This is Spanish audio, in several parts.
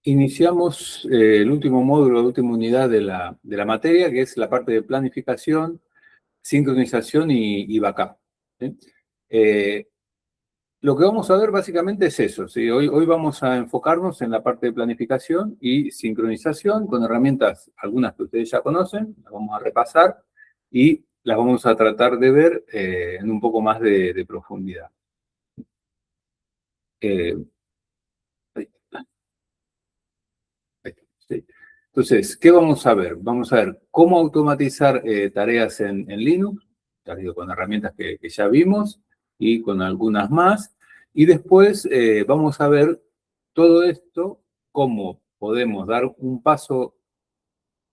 Iniciamos el último módulo, la última unidad de la materia, que es la parte de planificación, sincronización y backup, ¿sí? Lo que vamos a ver básicamente es eso, ¿sí? Hoy vamos a enfocarnos en la parte de planificación y sincronización con herramientas, algunas que ustedes ya conocen, las vamos a repasar y las vamos a tratar de ver en un poco más de profundidad. Eh, Sí. Entonces, ¿qué vamos a ver? Vamos a ver cómo automatizar tareas en Linux, ya digo, con herramientas que ya vimos y con algunas más. Y después vamos a ver todo esto, cómo podemos dar un paso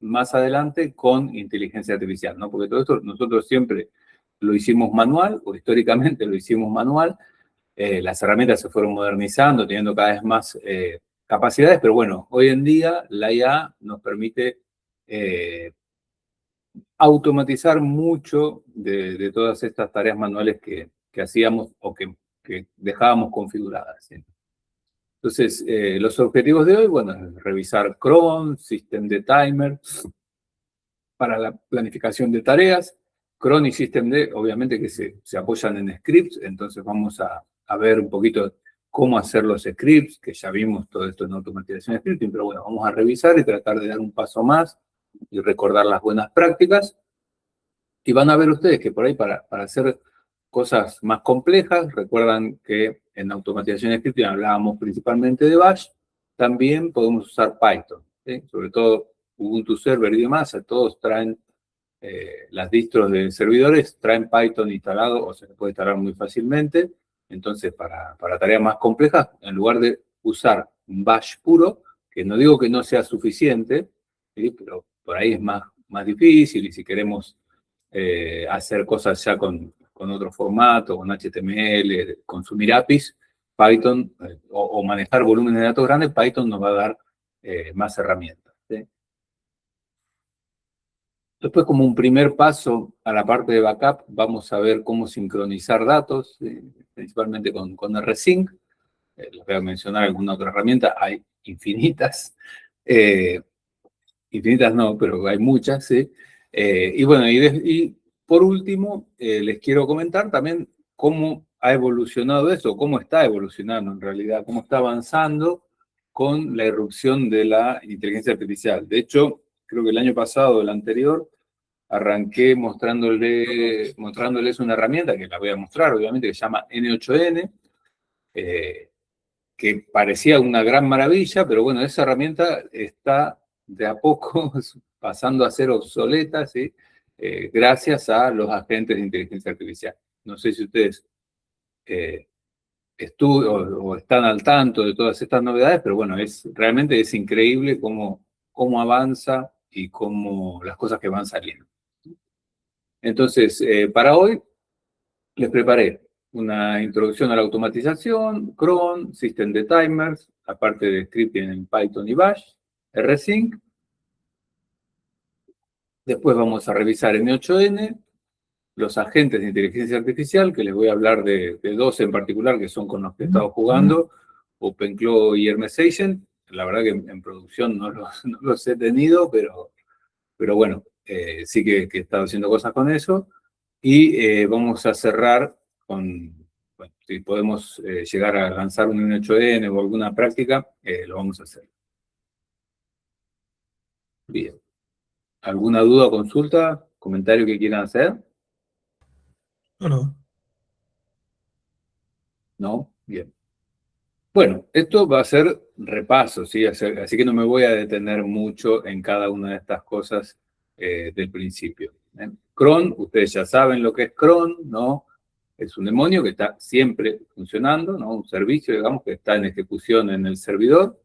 más adelante con inteligencia artificial, ¿no? Porque todo esto nosotros siempre lo hicimos manual, o históricamente lo hicimos manual. Las herramientas se fueron modernizando, teniendo cada vez más capacidades, pero bueno, hoy en día la IA nos permite automatizar mucho de todas estas tareas manuales que hacíamos o que dejábamos configuradas, ¿sí? Entonces, los objetivos de hoy, bueno, es revisar cron, system de timer para la planificación de tareas, cron y system D, obviamente que se apoyan en scripts, entonces vamos a ver un poquito cómo hacer los scripts, que ya vimos todo esto en automatización de scripting, pero bueno, vamos a revisar y tratar de dar un paso más y recordar las buenas prácticas. Y van a ver ustedes que por ahí para hacer cosas más complejas, recuerdan que en automatización de scripting hablábamos principalmente de Bash, también podemos usar Python, ¿sí? Sobre todo Ubuntu Server y demás, todos traen las distros de servidores traen Python instalado o se puede instalar muy fácilmente. Entonces, para tareas más complejas, en lugar de usar Bash puro, que no digo que no sea suficiente, ¿sí? Pero por ahí es más difícil y si queremos hacer cosas ya con otro formato, con HTML, consumir APIs, Python o manejar volúmenes de datos grandes, Python nos va a dar más herramientas, ¿sí? Después, como un primer paso a la parte de backup, vamos a ver cómo sincronizar datos, principalmente con rsync. Les voy a mencionar alguna otra herramienta, hay infinitas. Infinitas no, pero hay muchas, ¿sí? Y bueno, y por último, les quiero comentar también cómo ha evolucionado eso, cómo está evolucionando en realidad, cómo está avanzando con la irrupción de la inteligencia artificial. De hecho, creo que el año pasado, el anterior, arranqué mostrándoles una herramienta que la voy a mostrar, obviamente, que se llama N8N, que parecía una gran maravilla, pero bueno, esa herramienta está de a poco pasando a ser obsoleta, ¿sí? Gracias a los agentes de inteligencia artificial. No sé si ustedes o están al tanto de todas estas novedades, pero bueno, realmente es increíble cómo avanza y cómo las cosas que van saliendo. Entonces, para hoy les preparé una introducción a la automatización, cron, system de timers, aparte de scripting en Python y Bash, rsync. Después vamos a revisar N8N, los agentes de inteligencia artificial, que les voy a hablar de dos en particular, que son con los que he estado jugando, OpenClaw y Hermes Agent. La verdad que en producción no los he tenido, pero bueno, sí que he estado haciendo cosas con eso. Y vamos a cerrar con, bueno, si podemos llegar a lanzar un N8N o alguna práctica, lo vamos a hacer. Bien. ¿Alguna duda o consulta? ¿Comentario que quieran hacer? No. ¿No? Bien. Bueno, esto va a ser repaso, ¿sí? Así que no me voy a detener mucho en cada una de estas cosas del principio. Cron, ustedes ya saben lo que es cron, ¿no? Es un demonio que está siempre funcionando, ¿no? Un servicio, digamos, que está en ejecución en el servidor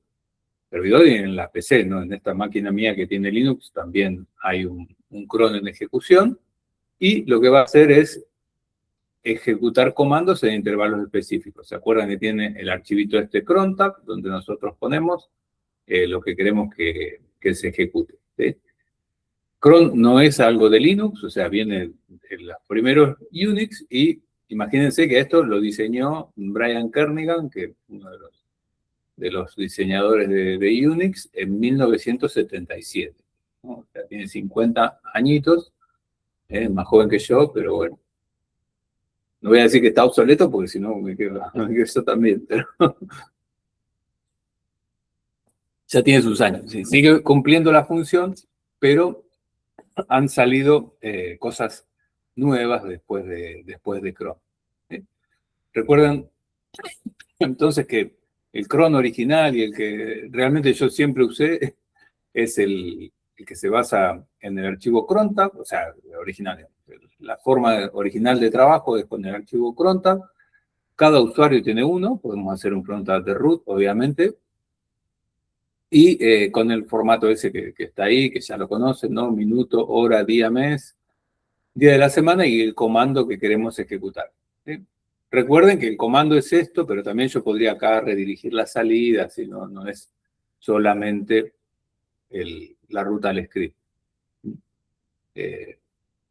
y en la PC, ¿no? En esta máquina mía que tiene Linux también hay un cron en ejecución y lo que va a hacer es ejecutar comandos en intervalos específicos. ¿Se acuerdan que tiene el archivito este crontab, donde nosotros ponemos lo que queremos que se ejecute, ¿sí? Cron no es algo de Linux, o sea, viene de los primeros Unix y imagínense que esto lo diseñó Brian Kernighan, que es uno de los de los diseñadores de Unix en 1977. ¿No? O sea, tiene 50 añitos, más joven que yo, pero bueno. No voy a decir que está obsoleto porque si no me quedo yo también, pero ya tiene sus años. Sí, sigue cumpliendo la función, pero han salido cosas nuevas después de Chrome. ¿Sí? Recuerden entonces que el cron original y el que realmente yo siempre usé es el que se basa en el archivo crontab, o sea, original. La forma original de trabajo es con el archivo crontab. Cada usuario tiene uno, podemos hacer un crontab de root, obviamente, y con el formato ese que está ahí, que ya lo conocen, ¿no? Minuto, hora, día, mes, día de la semana y el comando que queremos ejecutar. ¿Sí? Recuerden que el comando es esto, pero también yo podría acá redirigir la salida, si no, no es solamente la ruta al script.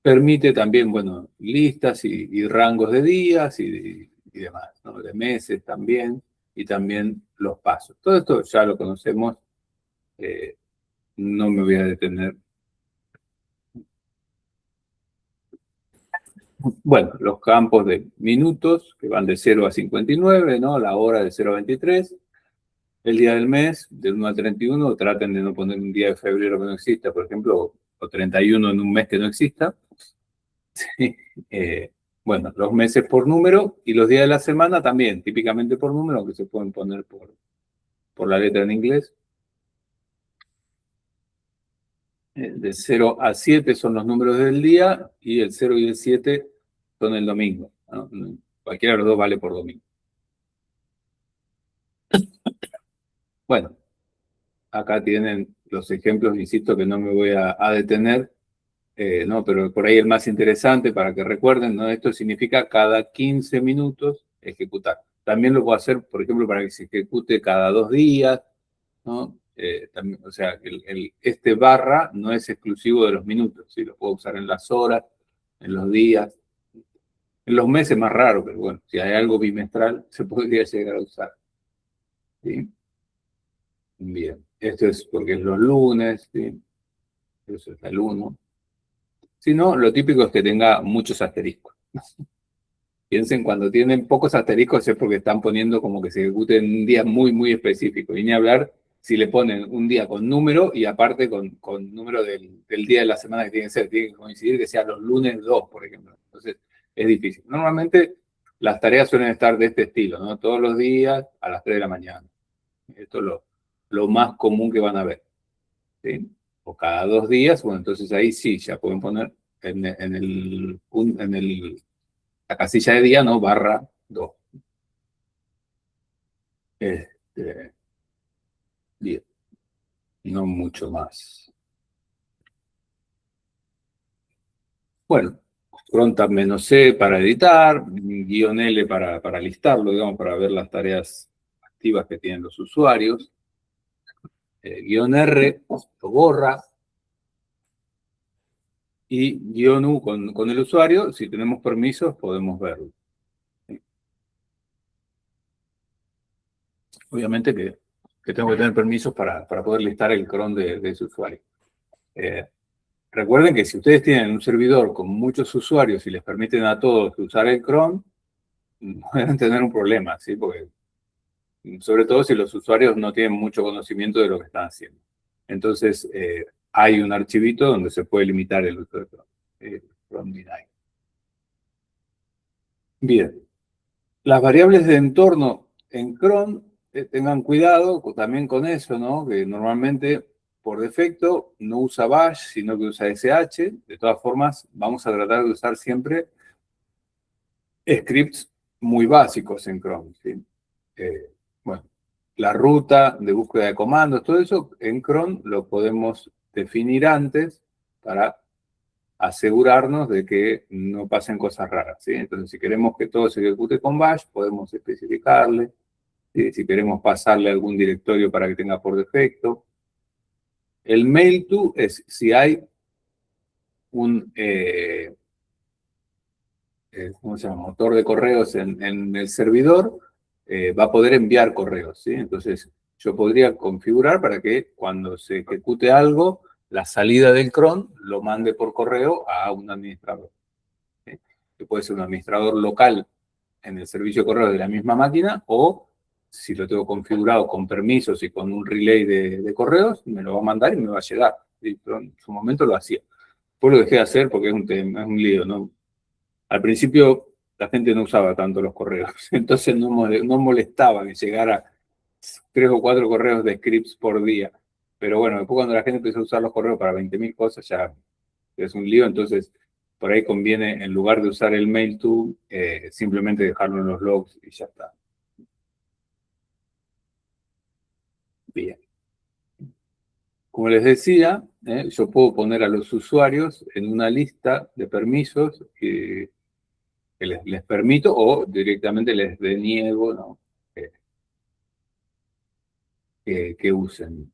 Permite también, bueno, listas y rangos de días y demás, ¿no? De meses también, y también los pasos. Todo esto ya lo conocemos, no me voy a detener. Bueno, los campos de minutos, que van de 0 a 59, ¿no? La hora de 0 a 23. El día del mes, del 1 al 31, traten de no poner un día de febrero que no exista, por ejemplo, o 31 en un mes que no exista. Sí. Bueno, los meses por número y los días de la semana también, típicamente por número, aunque se pueden poner por la letra en inglés. De 0 a 7 son los números del día y el 0 y el 7 son el domingo, ¿no? Cualquiera de los dos vale por domingo. Bueno, acá tienen los ejemplos, insisto que no me voy a detener, no, pero por ahí el más interesante para que recuerden, ¿no? Esto significa cada 15 minutos ejecutar. También lo puedo hacer, por ejemplo, para que se ejecute cada 2 días, ¿no? También, o sea, este barra no es exclusivo de los minutos, ¿sí? Lo puedo usar en las horas, en los días, en los meses más raro, pero bueno, si hay algo bimestral, se podría llegar a usar. ¿Sí? Bien, esto es porque es los lunes, ¿sí? Eso es el 1. Si no, lo típico es que tenga muchos asteriscos. Piensen, cuando tienen pocos asteriscos es porque están poniendo como que se ejecute en un día muy, muy específico. Y ni hablar si le ponen un día con número y aparte con número del día de la semana que tiene que ser. Tiene que coincidir que sea los lunes 2, por ejemplo. Entonces, es difícil. Normalmente las tareas suelen estar de este estilo, ¿no? Todos los días a las 3 de la mañana. Esto es lo más común que van a ver. ¿Sí? O cada 2 días, bueno, entonces ahí sí, ya pueden poner la casilla de día, ¿no? Barra 2. Bien, no mucho más. Bueno, Crontab "-c" para editar, "-l" para listarlo, digamos, para ver las tareas activas que tienen los usuarios. "-r" lo borra. Y "-u" con el usuario, si tenemos permisos, podemos verlo. Obviamente que tengo que tener permisos para poder listar el cron de ese usuario. Recuerden que si ustedes tienen un servidor con muchos usuarios y les permiten a todos usar el cron, pueden tener un problema, ¿sí? Porque, sobre todo si los usuarios no tienen mucho conocimiento de lo que están haciendo. Entonces, hay un archivito donde se puede limitar el uso de cron deny. Bien. Las variables de entorno en cron, tengan cuidado también con eso, ¿no? Que normalmente, por defecto, no usa bash, sino que usa sh. De todas formas, vamos a tratar de usar siempre scripts muy básicos en cron, ¿sí? Bueno, la ruta de búsqueda de comandos, todo eso en cron lo podemos definir antes para asegurarnos de que no pasen cosas raras, ¿sí? Entonces, si queremos que todo se ejecute con bash, podemos especificarle. ¿Sí? Si queremos pasarle algún directorio para que tenga por defecto. El mail to es si hay un ¿cómo se llama? Motor de correos en el servidor, va a poder enviar correos, ¿sí? Entonces, yo podría configurar para que cuando se ejecute algo, la salida del cron lo mande por correo a un administrador, ¿sí? Que puede ser un administrador local en el servicio de correo de la misma máquina, o si lo tengo configurado con permisos y con un relay de correos, me lo va a mandar y me va a llegar. ¿Sí? Pero en su momento lo hacía. Después lo dejé de hacer porque es un lío, ¿no? Al principio la gente no usaba tanto los correos, entonces no molestaba que llegara 3 o 4 correos de scripts por día. Pero bueno, después cuando la gente empezó a usar los correos para 20.000 cosas, ya es un lío, entonces por ahí conviene, en lugar de usar el mail tool, simplemente dejarlo en los logs y ya está. Bien. Como les decía, yo puedo poner a los usuarios en una lista de permisos que les permito o directamente les deniego, ¿no? Que usen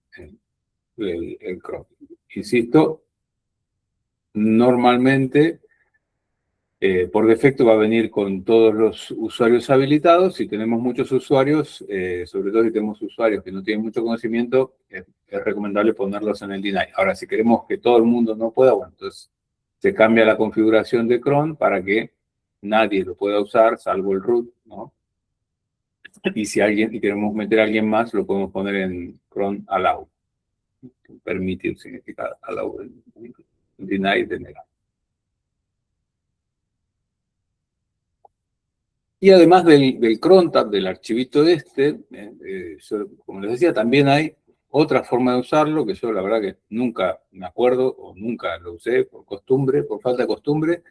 el Chrome. Insisto, normalmente por defecto va a venir con todos los usuarios habilitados. Si tenemos muchos usuarios, sobre todo si tenemos usuarios que no tienen mucho conocimiento, es recomendable ponerlos en el deny. Ahora, si queremos que todo el mundo no pueda, bueno, entonces se cambia la configuración de cron para que nadie lo pueda usar, salvo el root, ¿no? Y si queremos meter a alguien más, lo podemos poner en cron allow. Permitir significa allow, deny, denegar. Y además del cron tab, del archivito como les decía, también hay otra forma de usarlo, que yo la verdad que nunca me acuerdo o nunca lo usé por costumbre, por falta de costumbre,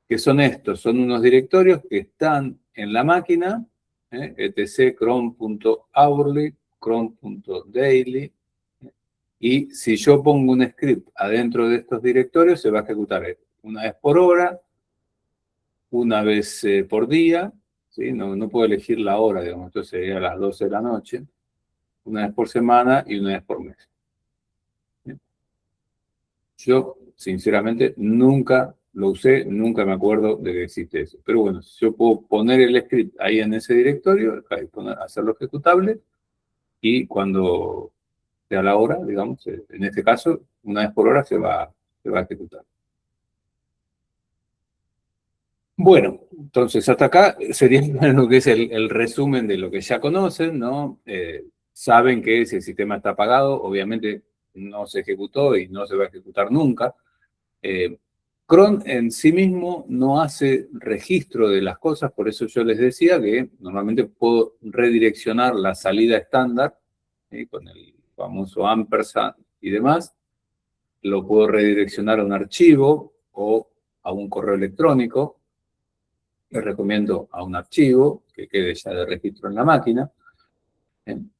que son estos, son unos directorios que están en la máquina, etc cron.hourly, cron.daily, y si yo pongo un script adentro de estos directorios, se va a ejecutar una vez por hora, una vez por día, ¿sí? No puedo elegir la hora, digamos, entonces sería a las 12 de la noche, una vez por semana y una vez por mes. ¿Sí? Yo, sinceramente, nunca lo usé, nunca me acuerdo de que existe eso. Pero bueno, yo puedo poner el script ahí en ese directorio, hacerlo ejecutable, y cuando sea la hora, digamos, en este caso, una vez por hora se va a ejecutar. Bueno, entonces hasta acá sería lo que es el resumen de lo que ya conocen, ¿no? Saben que si el sistema está apagado, obviamente no se ejecutó y no se va a ejecutar nunca. Cron en sí mismo no hace registro de las cosas, por eso yo les decía que normalmente puedo redireccionar la salida estándar, con el famoso ampersand y demás. Lo puedo redireccionar a un archivo o a un correo electrónico. Les recomiendo a un archivo que quede ya de registro en la máquina.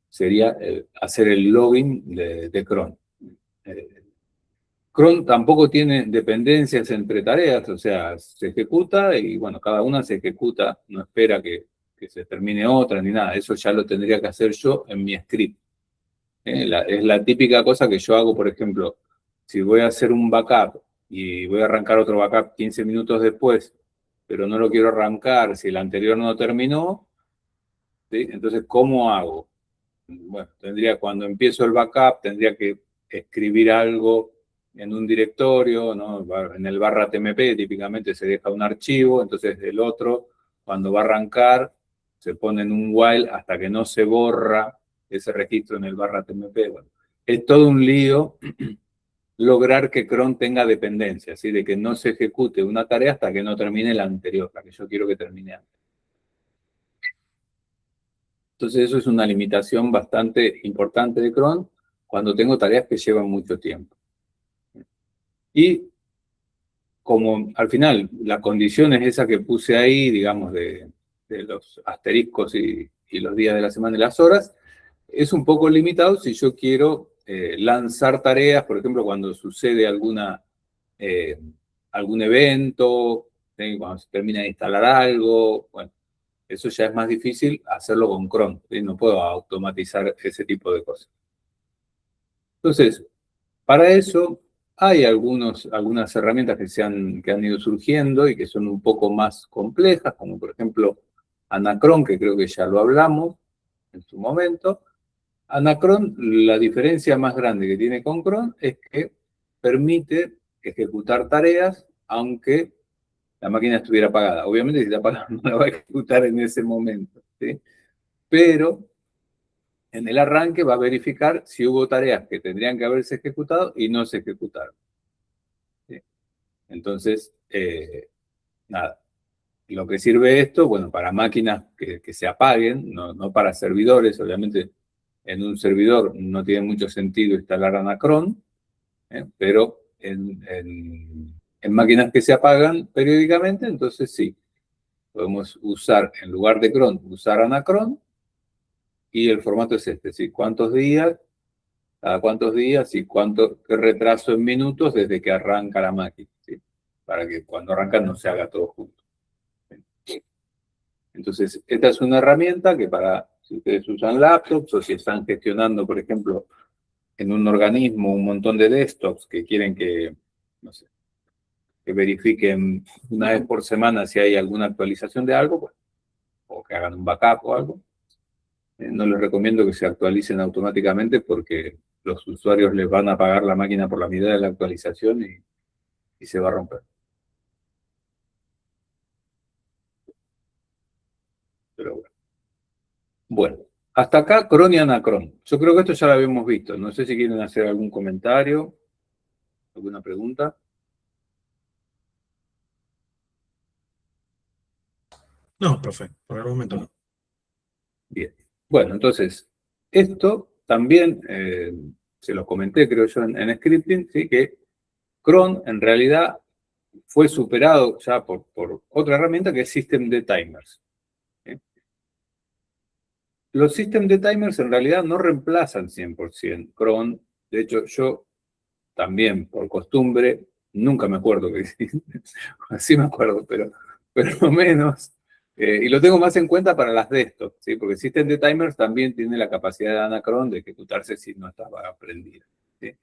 Sería hacer el login de cron. Cron tampoco tiene dependencias entre tareas, o sea, se ejecuta y bueno, cada una se ejecuta, no espera que se termine otra ni nada. Eso ya lo tendría que hacer yo en mi script. Es la típica cosa que yo hago, por ejemplo, si voy a hacer un backup y voy a arrancar otro backup 15 minutos después, pero no lo quiero arrancar si el anterior no terminó, ¿sí? Entonces, ¿cómo hago? Bueno, cuando empiezo el backup, tendría que escribir algo en un directorio, ¿no? En el barra tmp típicamente se deja un archivo, entonces el otro, cuando va a arrancar, se pone en un while hasta que no se borra ese registro en el barra tmp. Bueno, es todo un lío lograr que cron tenga dependencia, ¿sí? De que no se ejecute una tarea hasta que no termine la anterior, la que yo quiero que termine antes. Entonces eso es una limitación bastante importante de cron cuando tengo tareas que llevan mucho tiempo. Y como al final la condición es esa que puse ahí, digamos, de los asteriscos y los días de la semana y las horas, es un poco limitado si yo quiero lanzar tareas, por ejemplo, cuando sucede algún evento, cuando se termina de instalar algo, bueno, eso ya es más difícil hacerlo con cron, ¿sí? No puedo automatizar ese tipo de cosas. Entonces, para eso hay algunas herramientas que han ido surgiendo y que son un poco más complejas, como por ejemplo Anacron, que creo que ya lo hablamos en su momento. Anacron, la diferencia más grande que tiene con cron es que permite ejecutar tareas aunque la máquina estuviera apagada. Obviamente, si está apagada, no la va a ejecutar en ese momento, ¿sí? Pero en el arranque va a verificar si hubo tareas que tendrían que haberse ejecutado y no se ejecutaron, ¿sí? Entonces, nada. Lo que sirve esto, bueno, para máquinas que se apaguen, no para servidores. Obviamente, en un servidor no tiene mucho sentido instalar Anacron, pero en máquinas que se apagan periódicamente, entonces sí, podemos usar, en lugar de cron, usar Anacron, y el formato es este, ¿sí? ¿Cuántos días? Cada cuántos días y qué retraso en minutos desde que arranca la máquina, ¿sí? Para que cuando arranca no se haga todo junto. Entonces, esta es una herramienta que si ustedes usan laptops o si están gestionando, por ejemplo, en un organismo un montón de desktops que quieren que, no sé, que verifiquen una vez por semana si hay alguna actualización de algo, pues, o que hagan un backup o algo. No les recomiendo que se actualicen automáticamente porque los usuarios les van a apagar la máquina por la mitad de la actualización y se va a romper. Pero bueno. Bueno, hasta acá cron y anacron. Yo creo que esto ya lo habíamos visto. No sé si quieren hacer algún comentario, alguna pregunta. No, profe, por el momento no. Bien. Bueno, entonces, esto también se lo comenté, creo yo, en scripting, ¿sí? Que cron en realidad fue superado ya por otra herramienta que es System de Timers, ¿sí? Los System de Timers en realidad no reemplazan 100% cron. De hecho, yo también, por costumbre, nunca me acuerdo que así me acuerdo, pero menos. Y lo tengo más en cuenta para las desktop, ¿sí? Porque System de Timers también tiene la capacidad de Anacron de ejecutarse si no estaba aprendida, ¿sí?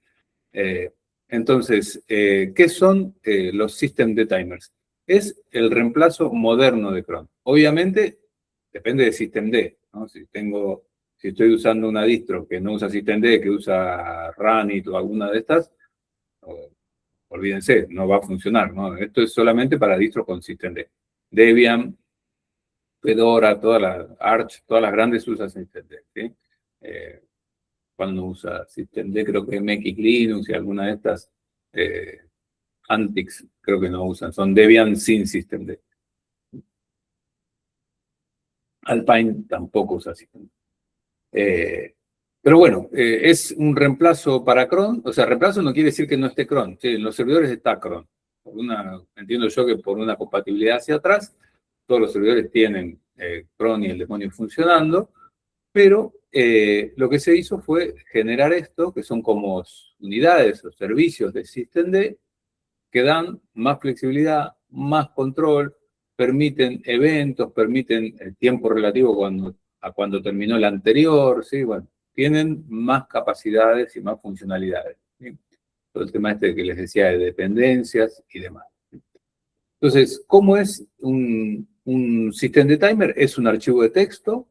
Entonces, ¿qué son los System de Timers? Es el reemplazo moderno de cron. Obviamente, depende de Systemd, ¿no? Si estoy usando una distro que no usa Systemd, que usa Runit o alguna de estas, olvídense, no va a funcionar, ¿no? Esto es solamente para distros con Systemd. Debian, Fedora, Arch, todas las grandes usan Systemd, ¿sí? Cuando usa Systemd, creo que MX Linux y alguna de estas, Antix, creo que no usan, son Debian sin Systemd. Alpine tampoco usa Systemd. Pero bueno, es un reemplazo para cron. O sea, reemplazo no quiere decir que no esté cron. Sí, en los servidores está cron. Entiendo yo que por una compatibilidad hacia atrás, todos los servidores tienen cron y el demonio funcionando, pero lo que se hizo fue generar esto, que son como unidades o servicios de Systemd, que dan más flexibilidad, más control, permiten eventos, permiten el tiempo relativo a cuando terminó el anterior, ¿sí? Bueno, tienen más capacidades y más funcionalidades, ¿sí? Todo el tema este que les decía de dependencias y demás. Entonces, ¿cómo es un sistema de timer? Es un archivo de texto,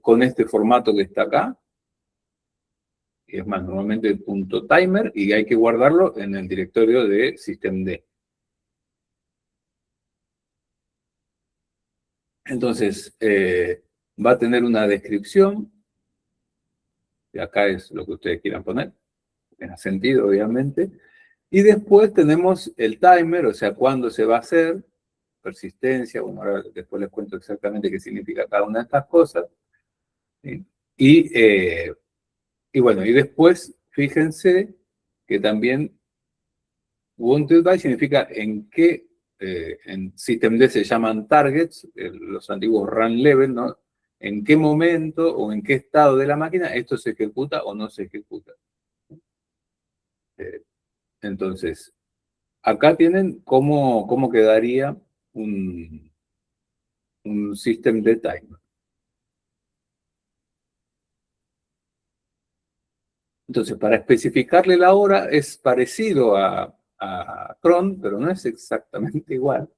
con este formato que está acá. Y es más, normalmente .timer, y hay que guardarlo en el directorio de systemd. Entonces, va a tener una descripción, y acá es lo que ustedes quieran poner, en sentido, obviamente. Y después tenemos el timer, o sea, cuándo se va a hacer, persistencia, bueno, ahora después les cuento exactamente qué significa cada una de estas cosas. ¿Sí? Y bueno, y después, fíjense que también wanted by significa en systemd se llaman targets, los antiguos run level, ¿no? En qué momento o en qué estado de la máquina esto se ejecuta o no se ejecuta. Entonces, acá tienen cómo quedaría un systemd timer. Entonces, para especificarle la hora es parecido a cron, pero no es exactamente igual.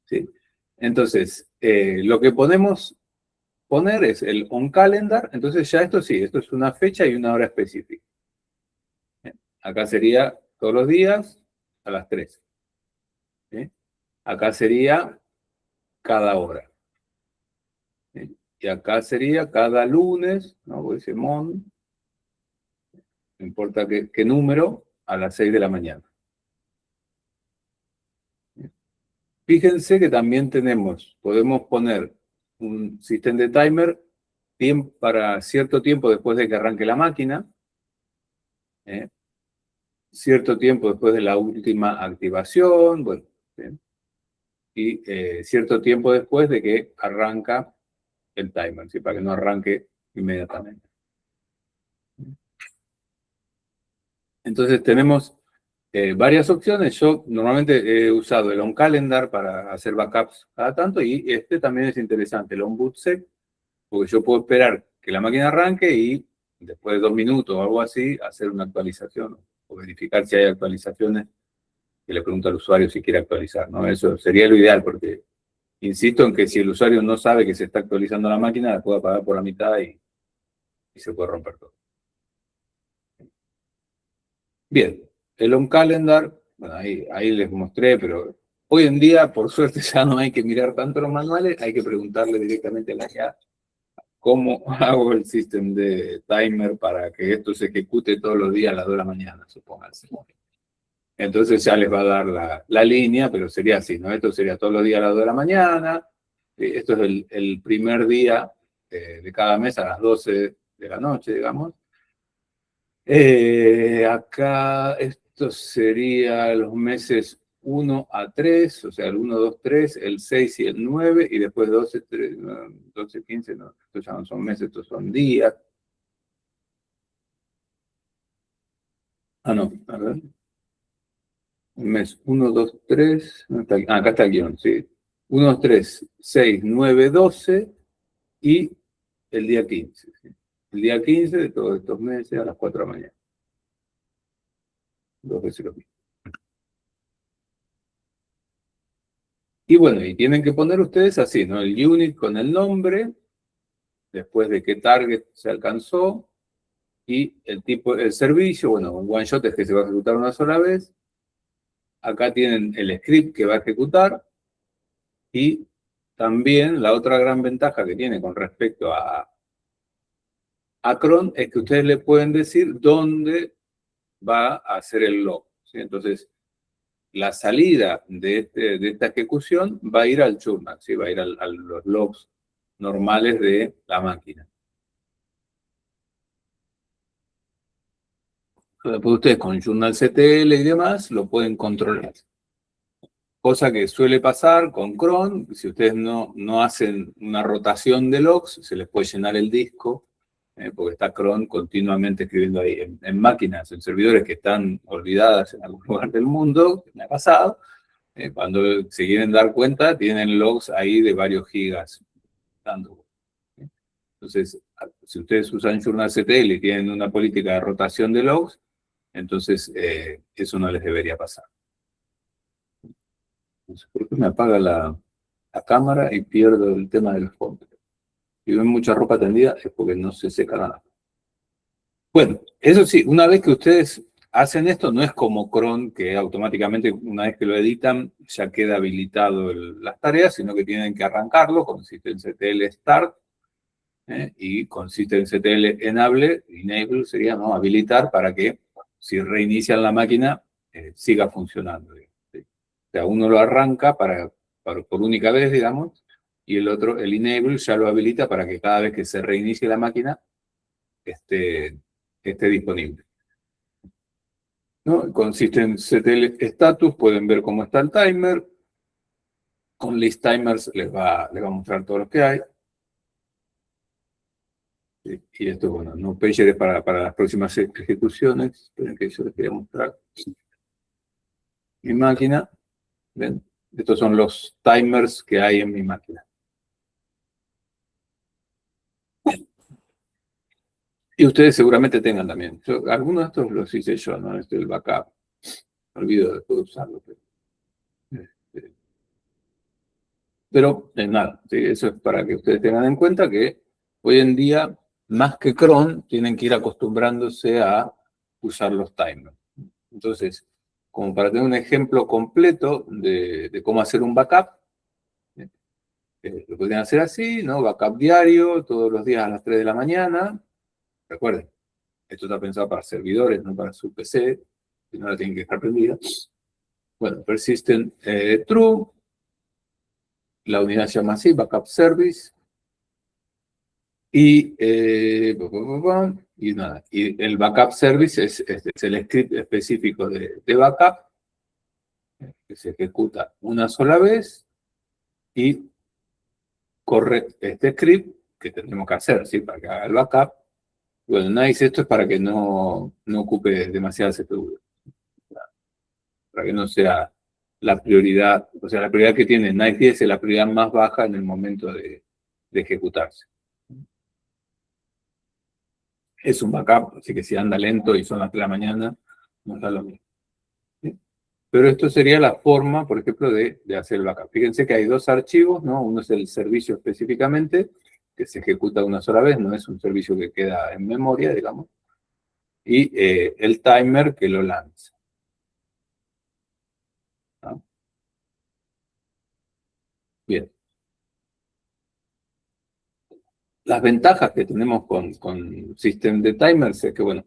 ¿Sí? Entonces, lo que podemos poner es el on calendar. Entonces ya esto sí, esto es una fecha y una hora específica. Acá sería todos los días a las 3. ¿Sí? Acá sería cada hora. ¿Sí? Y acá sería cada lunes, ¿no? Porque dice mon, no importa qué número, a las 6 de la mañana. Fíjense que también podemos poner un sistema de timer para cierto tiempo después de que arranque la máquina, cierto tiempo después de la última activación, bueno, y cierto tiempo después de que arranca el timer, ¿sí? Para que no arranque inmediatamente. Entonces tenemos varias opciones. Yo normalmente he usado el on-calendar para hacer backups cada tanto, y este también es interesante, el on-bootset, porque yo puedo esperar que la máquina arranque y después de 2 minutos o algo así, hacer una actualización o verificar si hay actualizaciones, que le pregunto al usuario si quiere actualizar, ¿no? Eso sería lo ideal, porque insisto en que si el usuario no sabe que se está actualizando la máquina, la puede apagar por la mitad y se puede romper todo. Bien, el on calendar, bueno, ahí les mostré, pero hoy en día, por suerte, ya no hay que mirar tanto los manuales, hay que preguntarle directamente a la IA cómo hago el sistema de timer para que esto se ejecute todos los días a las 2 de la mañana, supónganse. Entonces ya les va a dar la línea, pero sería así, ¿no? Esto sería todos los días a las 2 de la mañana, esto es el primer día de cada mes a las 12 de la noche, digamos. Acá esto sería los meses 1 a 3, o sea, el 1, 2, 3, el 6 y el 9, y después 12, 3, 12, 15, no, estos ya no son meses, estos son días. Ah, no, a ver. El mes 1, 2, 3, acá está el guión, sí. 1, 2, 3, 6, 9, 12 y el día 15. ¿Sí? El día 15 de todos estos meses a las 4 de la mañana. 2 veces lo mismo. Y bueno, y tienen que poner ustedes así, ¿no? El unit con el nombre, después de qué target se alcanzó, y el tipo, el servicio, bueno, un one shot es que se va a ejecutar una sola vez. Acá tienen el script que va a ejecutar, y también la otra gran ventaja que tiene con respecto a cron es que ustedes le pueden decir dónde va a hacer el log, ¿sí? Entonces, la salida de esta ejecución va a ir al journal, ¿sí? Va a ir a los logs normales de la máquina. Después ustedes con journalctl y demás lo pueden controlar. Cosa que suele pasar con cron, si ustedes no hacen una rotación de logs, se les puede llenar el disco, porque está cron continuamente escribiendo ahí en máquinas, en servidores que están olvidadas en algún lugar del mundo, que me ha pasado. Cuando se quieren dar cuenta, tienen logs ahí de varios gigas. Entonces, si ustedes usan journalctl y tienen una política de rotación de logs, entonces eso no les debería pasar. No sé por qué me apaga la cámara y pierdo el tema del fondo. Si ven mucha ropa tendida es porque no se seca nada. Bueno, eso sí, una vez que ustedes hacen esto, no es como cron, que automáticamente una vez que lo editan ya queda habilitado las tareas, sino que tienen que arrancarlo con systemctl start, y con systemctl enable sería, ¿no?, habilitar para que si reinician la máquina siga funcionando. ¿Sí? O sea, uno lo arranca por única vez, digamos, y el otro, el enable, ya lo habilita para que cada vez que se reinicie la máquina esté disponible. ¿No? Con systemctl status pueden ver cómo está el timer. Con list timers les va a mostrar todo lo que hay. Y esto, bueno, no pager es para las próximas ejecuciones. Esperen que yo les quería mostrar mi máquina. ¿Ven? Estos son los timers que hay en mi máquina. Y ustedes seguramente tengan también. Algunos de estos los hice yo, ¿no? Este es el backup. Me olvido después de usarlo. Pero, Pero nada, ¿sí? Eso es para que ustedes tengan en cuenta que hoy en día, más que cron, tienen que ir acostumbrándose a usar los timers. Entonces, como para tener un ejemplo completo de cómo hacer un backup, lo podrían hacer así, ¿no? Backup diario, todos los días a las 3 de la mañana. Recuerden, esto está pensado para servidores, no para su PC, si no la tienen que dejar prendida. Bueno, persistent true, la unidad se llama así, backup service, y, y nada, y el backup service es el script específico de backup, que se ejecuta una sola vez y corre este script que tenemos que hacer, ¿sí? Para que haga el backup. Bueno, Nice, esto es para que no ocupe demasiada CPU, para que no sea la prioridad, o sea, la prioridad que tiene Nice 10 es la prioridad más baja en el momento de ejecutarse. Es un backup, así que si anda lento y son las 3 de la mañana, no da lo mismo. ¿Sí? Pero esto sería la forma, por ejemplo, de hacer el backup. Fíjense que hay dos archivos, ¿no? Uno es el servicio específicamente, que se ejecuta una sola vez, no es un servicio que queda en memoria, digamos, y el timer que lo lanza. ¿No? Bien. Las ventajas que tenemos con System de Timers es que, bueno,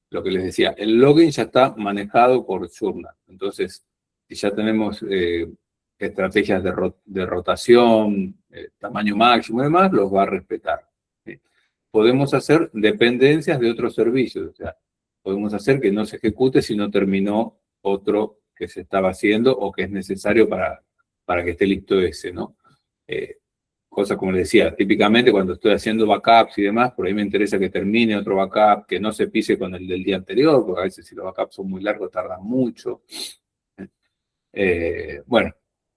lo que les decía, el login ya está manejado por Journal. Entonces, si ya tenemos estrategias de rotación, tamaño máximo y demás, los va a respetar. ¿Sí? Podemos hacer dependencias de otros servicios. O sea, podemos hacer que no se ejecute si no terminó otro que se estaba haciendo o que es necesario para que esté listo ese, ¿no? Cosas como les decía, típicamente cuando estoy haciendo backups y demás, por ahí me interesa que termine otro backup, que no se pise con el del día anterior, porque a veces si los backups son muy largos tardan mucho. Bueno,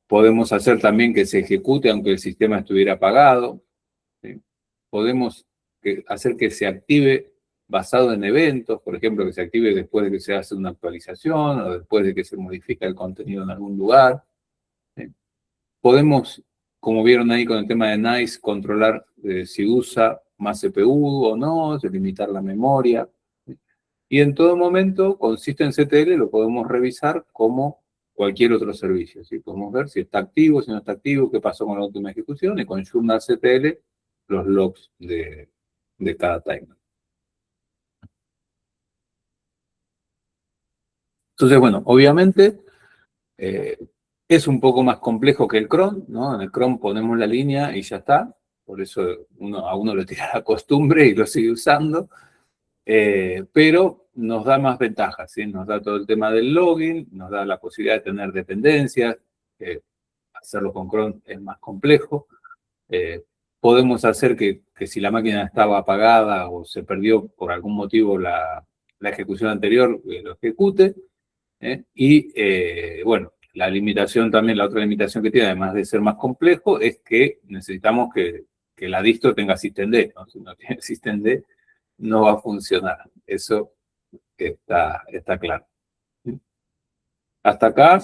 podemos hacer también que se ejecute aunque el sistema estuviera apagado. ¿Sí? Podemos hacer que se active basado en eventos, por ejemplo, que se active después de que se hace una actualización o después de que se modifica el contenido en algún lugar. ¿Sí? Podemos, como vieron ahí con el tema de NICE, controlar si usa más CPU o no, delimitar la memoria. Y en todo momento, con systemctl lo podemos revisar como cualquier otro servicio. ¿Sí? Podemos ver si está activo, si no está activo, qué pasó con la última ejecución, y con journalctl los logs de cada timer. Entonces, bueno, obviamente es un poco más complejo que el cron, ¿no? En el cron ponemos la línea y ya está. Por eso a uno le tira la costumbre y lo sigue usando. Pero nos da más ventajas, ¿sí? Nos da todo el tema del login, nos da la posibilidad de tener dependencias. Hacerlo con cron es más complejo. Podemos hacer que si la máquina estaba apagada o se perdió por algún motivo la ejecución anterior, lo ejecute. Y bueno, la limitación también, la otra limitación que tiene, además de ser más complejo, es que necesitamos que la distro tenga systemd, ¿no? Si no tiene systemd, no va a funcionar. Eso está claro. Hasta acá,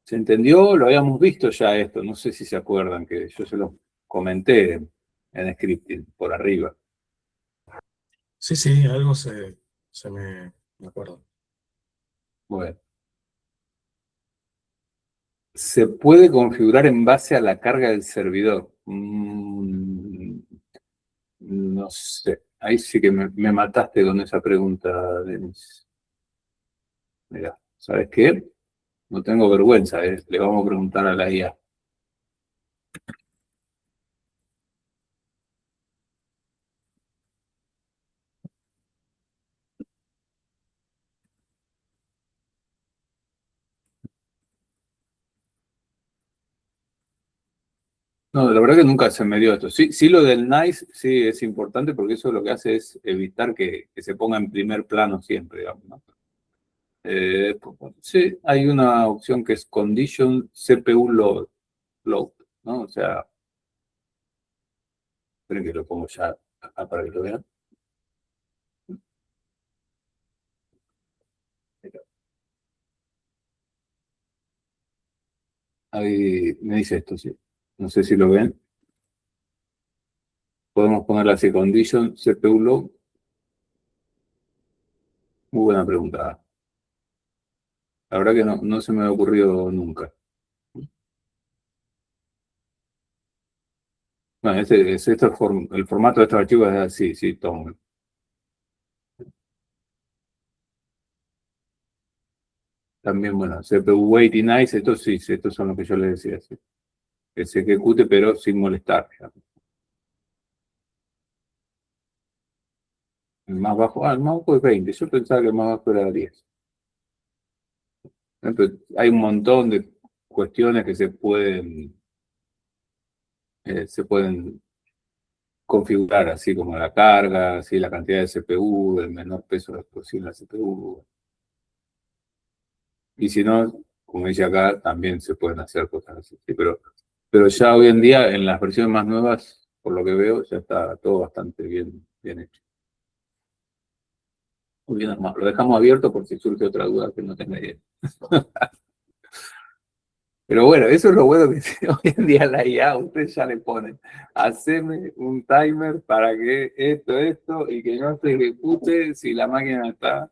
¿se entendió? Lo habíamos visto ya esto, no sé si se acuerdan, que yo se lo comenté en scripting por arriba. Sí, sí, algo se me acuerda. Bueno. ¿Se puede configurar en base a la carga del servidor? No sé. Ahí sí que me mataste con esa pregunta, Denis. Mira, ¿sabes qué? No tengo vergüenza, le vamos a preguntar a la IA. No, la verdad que nunca se me dio esto. Sí, sí, lo del NICE sí es importante porque eso lo que hace es evitar que se ponga en primer plano siempre, digamos, ¿no? Sí, hay una opción que es Condition CPU Load, ¿no? O sea, esperen que lo pongo ya acá para que lo vean. Ahí me dice esto, sí. No sé si lo ven. Podemos ponerle así, condition, CPU low. Muy buena pregunta. La verdad que no se me ha ocurrido nunca. Bueno, el formato de estos archivos es así, sí, Tom. También, bueno, CPU wait y nice, estos sí, estos son los que yo les decía, sí. Que se ejecute, pero sin molestar, digamos. El más bajo es 20, yo pensaba que el más bajo era 10. Entonces, hay un montón de cuestiones que se pueden configurar, así como la carga, así la cantidad de CPU, el menor peso posible de la CPU. Y si no, como dice acá, también se pueden hacer cosas así. Sí, pero ya hoy en día, en las versiones más nuevas, por lo que veo, ya está todo bastante bien hecho. Muy bien armado. Lo dejamos abierto por si surge otra duda que no tenga idea. Pero bueno, eso es lo bueno que tiene hoy en día la IA. Usted ya le pone, haceme un timer para que esto, y que no se ejecute si la máquina está,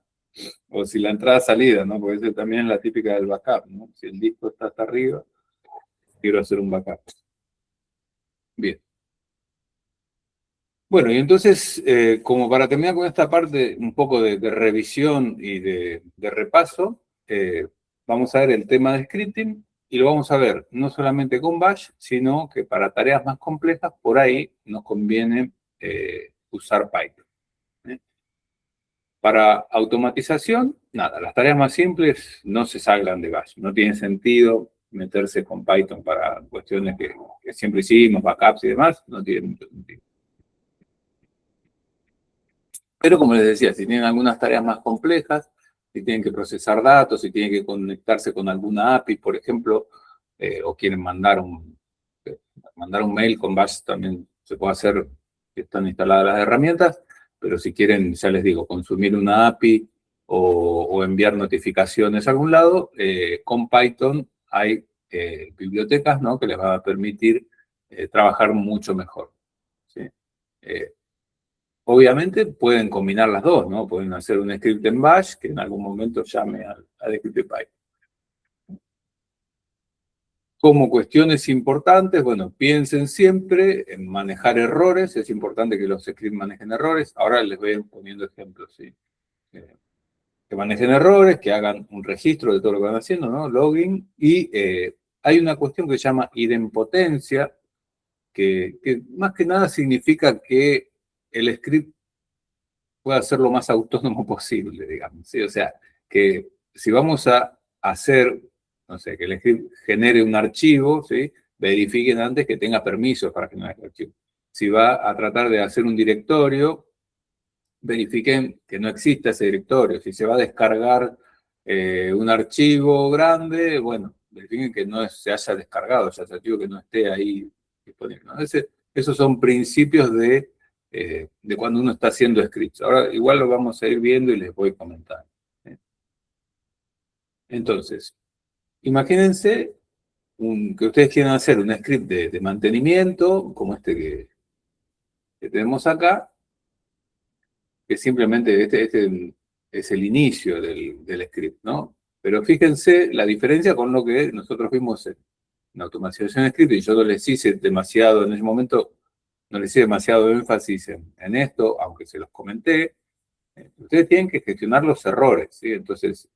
o si la entrada-salida, ¿no? Porque eso también es la típica del backup, ¿no? Si el disco está hasta arriba, quiero hacer un backup. Bien. Bueno, y entonces, como para terminar con esta parte un poco de revisión y de repaso, vamos a ver el tema de scripting y lo vamos a ver no solamente con Bash, sino que para tareas más complejas, por ahí nos conviene usar Python. ¿Eh? Para automatización, nada, las tareas más simples no se salgan de Bash. No tiene sentido meterse con Python para cuestiones que siempre hicimos, backups y demás, no tiene mucho sentido. Pero como les decía, si tienen algunas tareas más complejas, si tienen que procesar datos, si tienen que conectarse con alguna API, por ejemplo, o quieren mandar un mail con Bash, también se puede hacer, que están instaladas las herramientas, pero si quieren, ya les digo, consumir una API o enviar notificaciones a algún lado, con Python hay bibliotecas, ¿no?, que les van a permitir trabajar mucho mejor. ¿Sí? Obviamente pueden combinar las dos, ¿no? Pueden hacer un script en Bash que en algún momento llame al script de Python. Como cuestiones importantes, bueno, piensen siempre en manejar errores. Es importante que los scripts manejen errores. Ahora les voy a ir poniendo ejemplos, ¿sí? Que manejen errores, que hagan un registro de todo lo que van haciendo, ¿no? Logging. Y hay una cuestión que se llama idempotencia, que más que nada significa que el script pueda ser lo más autónomo posible, digamos, ¿sí? O sea, que si vamos a hacer, no sé, que el script genere un archivo, ¿sí?, verifiquen antes que tenga permisos para generar el archivo. Si va a tratar de hacer un directorio, verifiquen que no exista ese directorio. Si se va a descargar un archivo grande, bueno, verifiquen que no se haya descargado ese archivo, que no esté ahí disponible, ¿no? Esos son principios de cuando uno está haciendo scripts. Ahora igual lo vamos a ir viendo y les voy comentando. Entonces, imagínense que ustedes quieran hacer un script de mantenimiento, como este que tenemos acá, que simplemente este es el inicio del script, ¿no? Pero fíjense la diferencia con lo que nosotros vimos en automatización de script, y yo no les hice demasiado, en ese momento, no les hice demasiado énfasis en esto, aunque se los comenté. Ustedes tienen que gestionar los errores, ¿sí? Entonces,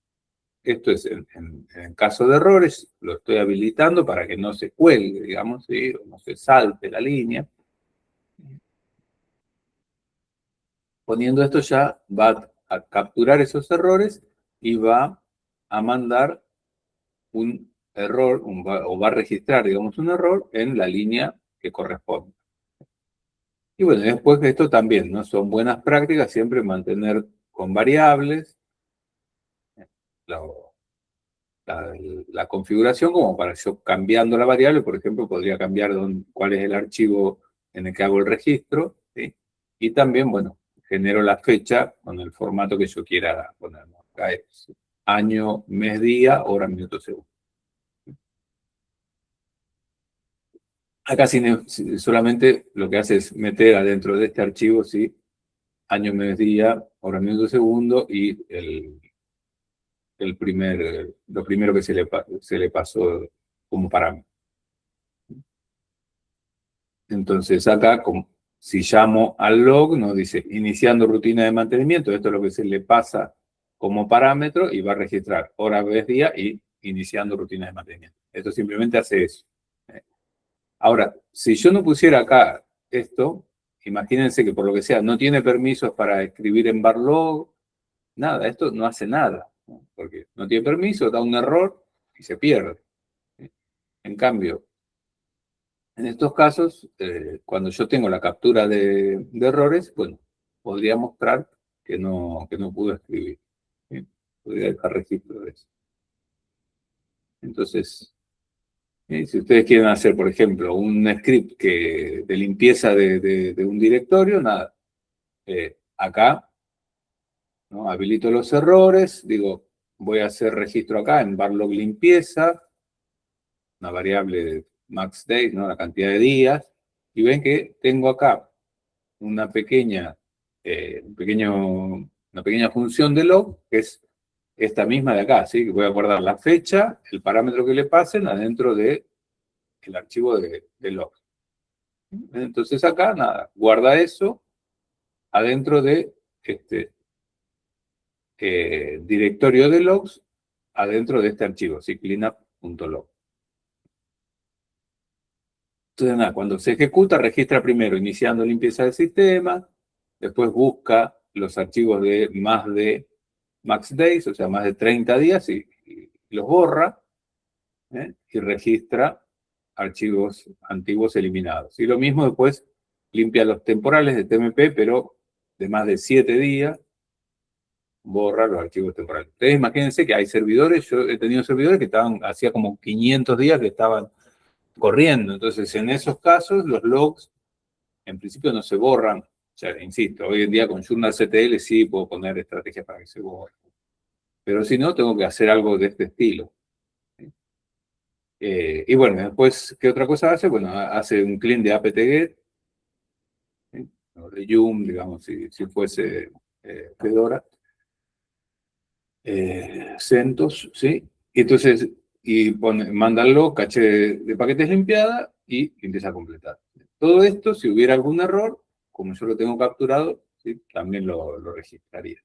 esto es en caso de errores, lo estoy habilitando para que no se cuelgue, digamos, ¿sí?, o no se salte la línea. Poniendo esto ya va a capturar esos errores y va a mandar un error, o va a registrar, digamos, un error en la línea que corresponde. Y bueno, después de esto también, ¿no? Son buenas prácticas siempre mantener con variables la, la configuración, como para yo cambiando la variable, por ejemplo, podría cambiar cuál es el archivo en el que hago el registro, ¿sí? Y también, bueno, genero la fecha con el formato que yo quiera poner. Acá es año, mes, día, hora, minuto, segundo. Acá solamente lo que hace es meter adentro de este archivo, ¿sí? Año, mes, día, hora, minuto, segundo y lo primero que se le pasó como parámetro. Entonces acá, si llamo al log, nos dice iniciando rutina de mantenimiento, esto es lo que se le pasa como parámetro y va a registrar hora, vez, día y iniciando rutina de mantenimiento. Esto simplemente hace eso. Ahora, si yo no pusiera acá esto, imagínense que por lo que sea no tiene permisos para escribir en barlog, nada, esto no hace nada, ¿no? Porque no tiene permiso, da un error y se pierde. En cambio, en estos casos, cuando yo tengo la captura de errores, bueno, podría mostrar que no pudo escribir. ¿Sí? Podría dejar registro de eso. Entonces, si ustedes quieren hacer, por ejemplo, un script de limpieza de un directorio, nada. Acá, ¿no? Habilito los errores, digo, voy a hacer registro acá en barlog limpieza, una variable max days, ¿no? La cantidad de días, y ven que tengo acá una pequeña función de log, que es esta misma de acá, ¿sí? Que voy a guardar la fecha, el parámetro que le pasen adentro del archivo de log. Entonces acá, nada, guarda eso adentro de este directorio de logs, adentro de este archivo, ¿sí? Cleanup.log. Entonces, nada, cuando se ejecuta, registra primero iniciando limpieza del sistema, después busca los archivos de max days, o sea, más de 30 días, y los borra, y registra archivos antiguos eliminados. Y lo mismo después limpia los temporales de TMP, pero de más de 7 días, borra los archivos temporales. Ustedes imagínense que hay servidores, yo he tenido servidores que hacía como 500 días que estaban corriendo. Entonces, en esos casos, los logs en principio no se borran. O sea, insisto, hoy en día con journalctl sí puedo poner estrategias para que se borren. Pero si no, tengo que hacer algo de este estilo. Y bueno, después, ¿qué otra cosa hace? Bueno, hace un clean de apt-get, ¿sí? O de yum, digamos, si fuese Fedora. CentOS, ¿sí? Y entonces, manda el log, caché de paquetes limpiada y empieza a completar. Todo esto, si hubiera algún error, como yo lo tengo capturado, ¿sí? También lo registraría.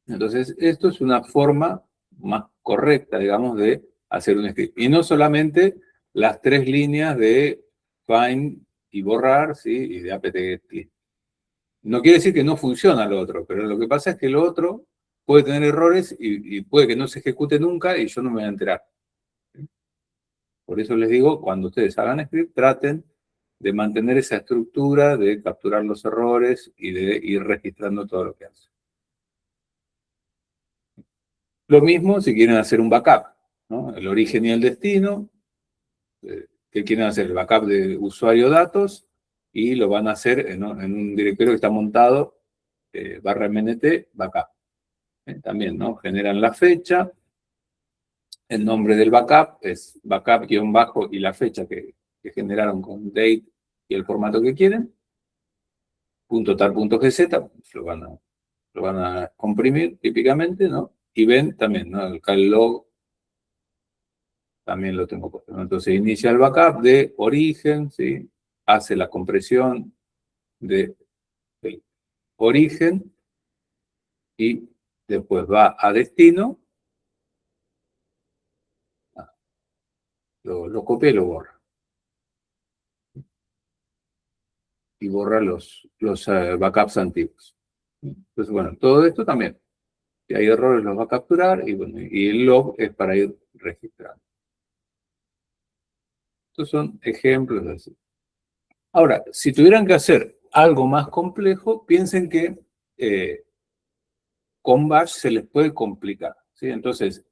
Entonces, esto es una forma más correcta, digamos, de hacer un script. Y no solamente las 3 líneas de find y borrar, ¿sí? Y de apt-get. No quiere decir que no funciona lo otro, pero lo que pasa es que lo otro puede tener errores y puede que no se ejecute nunca y yo no me voy a enterar. Por eso les digo, cuando ustedes hagan script, traten de mantener esa estructura, de capturar los errores y de ir registrando todo lo que hacen. Lo mismo si quieren hacer un backup, ¿no? El origen y el destino, que quieren hacer el backup de usuario datos y lo van a hacer ¿no? en un directorio que está montado /mnt backup. También, ¿no? Generan la fecha, el nombre del backup es backup- y la fecha que generaron con date y el formato que quieren, .tar.gz, lo van a comprimir típicamente, ¿no? Y ven también, ¿no? El cal log también lo tengo puesto, ¿no? Entonces inicia el backup de origen, ¿sí? Hace la compresión del origen y después va a destino, lo copia y lo borra. Y borra los backups antiguos. Entonces, bueno, todo esto también. Si hay errores los va a capturar y, bueno, y el log es para ir registrando. Estos son ejemplos así. Ahora, si tuvieran que hacer algo más complejo, piensen que con Bash se les puede complicar, ¿sí? Entonces,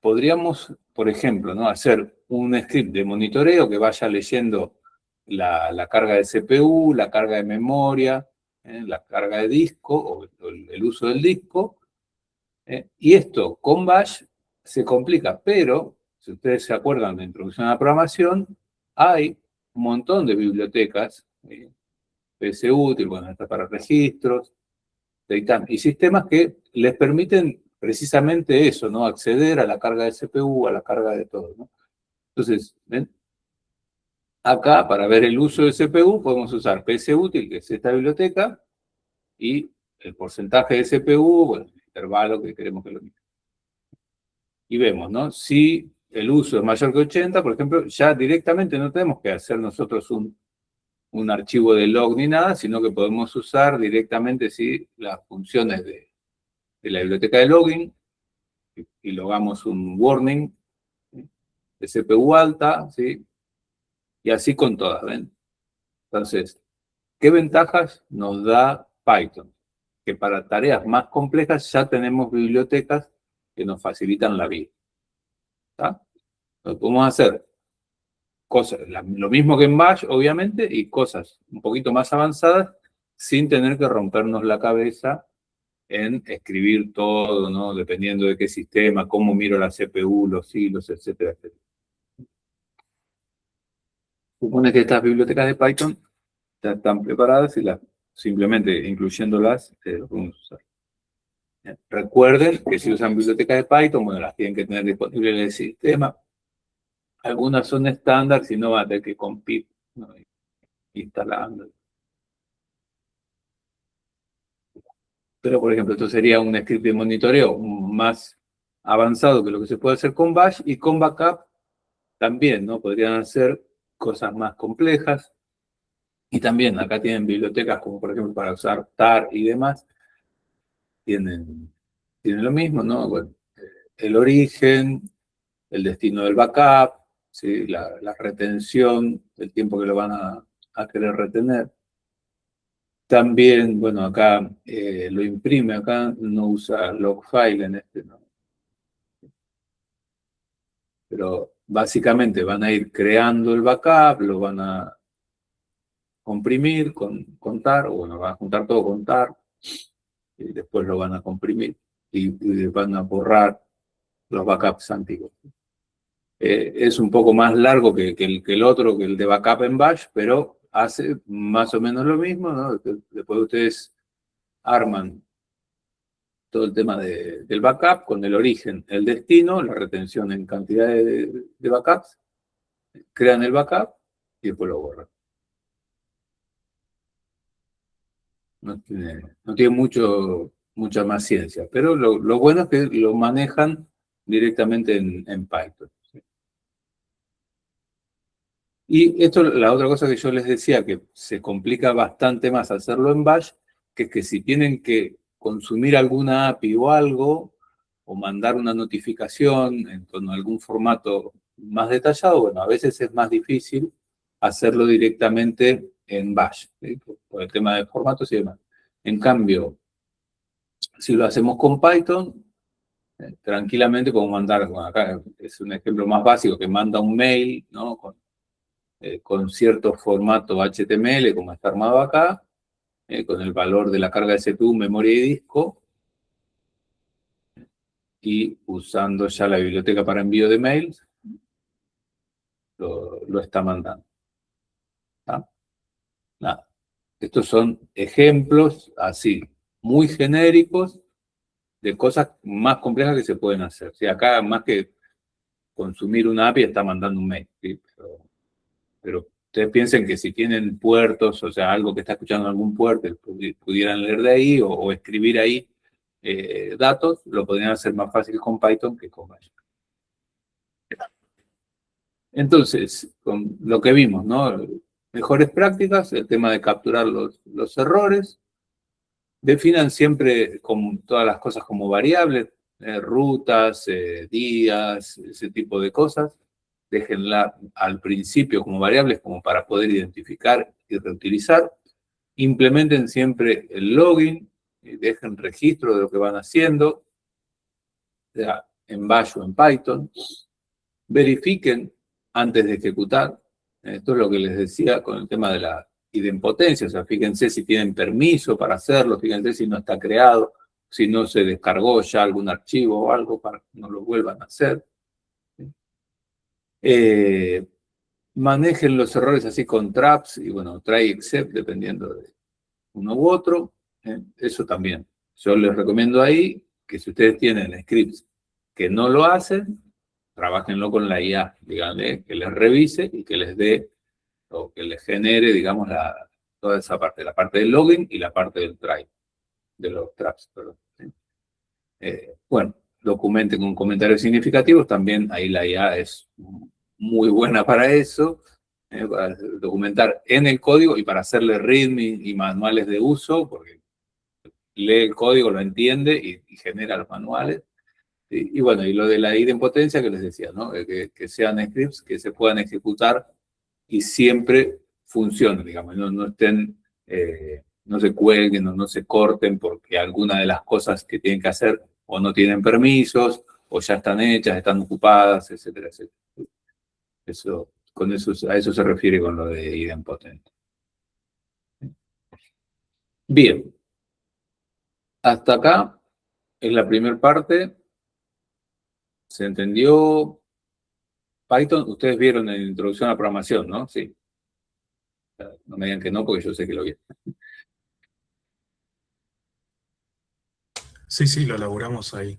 podríamos, por ejemplo, ¿no? Hacer un script de monitoreo que vaya leyendo la carga de CPU, la carga de memoria, la carga de disco o el uso del disco. Y esto con Bash se complica, pero si ustedes se acuerdan de introducción a la programación, hay un montón de bibliotecas, PSUtil, bueno, está para registros, y sistemas que les permiten precisamente eso, ¿no? Acceder a la carga de CPU, a la carga de todo, ¿no? Entonces, ¿ven? Acá, para ver el uso de CPU, podemos usar PSUtil, que es esta biblioteca, y el porcentaje de CPU, bueno, el intervalo que queremos que lo mismo. Y vemos, ¿no? Si el uso es mayor que 80, por ejemplo, ya directamente no tenemos que hacer nosotros un archivo de log ni nada, sino que podemos usar directamente, ¿sí?, las funciones de la biblioteca de login, y logamos un warning, ¿sí?, de CPU alta, ¿sí? Y así con todas, ¿ven? Entonces, ¿qué ventajas nos da Python? Que para tareas más complejas ya tenemos bibliotecas que nos facilitan la vida. ¿Está? Lo podemos hacer cosas, lo mismo que en Bash, obviamente, y cosas un poquito más avanzadas sin tener que rompernos la cabeza en escribir todo, ¿no? Dependiendo de qué sistema, cómo miro la CPU, los hilos, etcétera, etcétera. Supone que estas bibliotecas de Python ya están preparadas y simplemente incluyéndolas, lo podemos usar. Recuerden que si usan bibliotecas de Python, bueno, las tienen que tener disponibles en el sistema. Algunas son estándar, si no va a tener que compit, ¿no?, instalando. Pero, por ejemplo, esto sería un script de monitoreo más avanzado que lo que se puede hacer con Bash, y con Backup también, ¿no? Podrían hacer cosas más complejas. Y también acá tienen bibliotecas como, por ejemplo, para usar tar y demás. Tienen lo mismo, ¿no? Bueno, el origen, el destino del backup, ¿sí?, la retención, el tiempo que lo van a querer retener. También, bueno, acá lo imprime, acá no usa logfile en este, ¿no? Pero básicamente van a ir creando el backup, lo van a comprimir con tar, o bueno, van a juntar todo con tar, y después lo van a comprimir y van a borrar los backups antiguos. Es un poco más largo que el otro, que el de backup en Bash, pero hace más o menos lo mismo, ¿no? Después ustedes arman todo el tema del backup con el origen, el destino, la retención en cantidad de backups, crean el backup y después lo borran. No tiene mucha más ciencia, pero lo bueno es que lo manejan directamente en Python. Y esto, la otra cosa que yo les decía, que se complica bastante más hacerlo en Bash, que es que si tienen que consumir alguna API o algo, o mandar una notificación con algún formato más detallado, bueno, a veces es más difícil hacerlo directamente en Bash, ¿sí?, por el tema de formatos y demás. En cambio, si lo hacemos con Python, tranquilamente podemos mandar, bueno, acá es un ejemplo más básico, que manda un mail, ¿no?, con cierto formato HTML, como está armado acá, con el valor de la carga de CPU, memoria y disco, y usando ya la biblioteca para envío de mails, lo está mandando. ¿Tá? Nada. Estos son ejemplos así, muy genéricos, de cosas más complejas que se pueden hacer. O sea, acá, más que consumir una API, está mandando un mail, ¿sí? Pero ustedes piensen que si tienen puertos, o sea, algo que está escuchando en algún puerto, pudieran leer de ahí o escribir ahí datos, lo podrían hacer más fácil con Python que con Bash. Entonces, con lo que vimos, ¿no? Mejores prácticas, el tema de capturar los errores. Definan siempre con todas las cosas como variables, rutas, días, ese tipo de cosas. Déjenla al principio como variables, como para poder identificar y reutilizar. Implementen siempre el login, dejen registro de lo que van haciendo, sea en Bash o en Python. Verifiquen antes de ejecutar. Esto es lo que les decía con el tema de la idempotencia. O sea, fíjense si tienen permiso para hacerlo, fíjense si no está creado, si no se descargó ya algún archivo o algo para que no lo vuelvan a hacer. Manejen los errores así con traps y bueno, try except dependiendo de uno u otro. Eso también. Yo les recomiendo ahí que si ustedes tienen scripts que no lo hacen, trabájenlo con la IA, díganle que les revise y que les dé o que les genere, digamos, toda esa parte, la parte del login y la parte del try, de los traps, perdón. Bueno, documenten con comentarios significativos, también ahí la IA es muy buena para eso, para documentar en el código y para hacerle readme y manuales de uso, porque lee el código, lo entiende y genera los manuales. Y bueno, y lo de la idempotencia que les decía, ¿no? Que sean scripts que se puedan ejecutar y siempre funcionen, digamos, no estén, no se cuelguen o no se corten porque alguna de las cosas que tienen que hacer o no tienen permisos o ya están hechas, están ocupadas, etcétera, etcétera. Eso, a eso se refiere con lo de idempotente. Bien. Hasta acá es la primera parte. ¿Se entendió? Python, ustedes vieron en la introducción a la programación, ¿no? Sí. No me digan que no, porque yo sé que lo vi. Sí, sí, lo elaboramos ahí.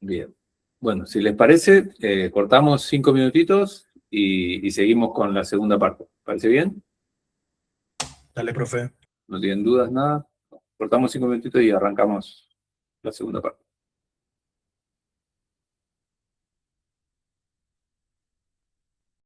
Bien. Bueno, si les parece, cortamos 5 minutitos y seguimos con la segunda parte. ¿Parece bien? Dale, profe. ¿No tienen dudas, nada? Cortamos 5 minutitos y arrancamos la segunda parte.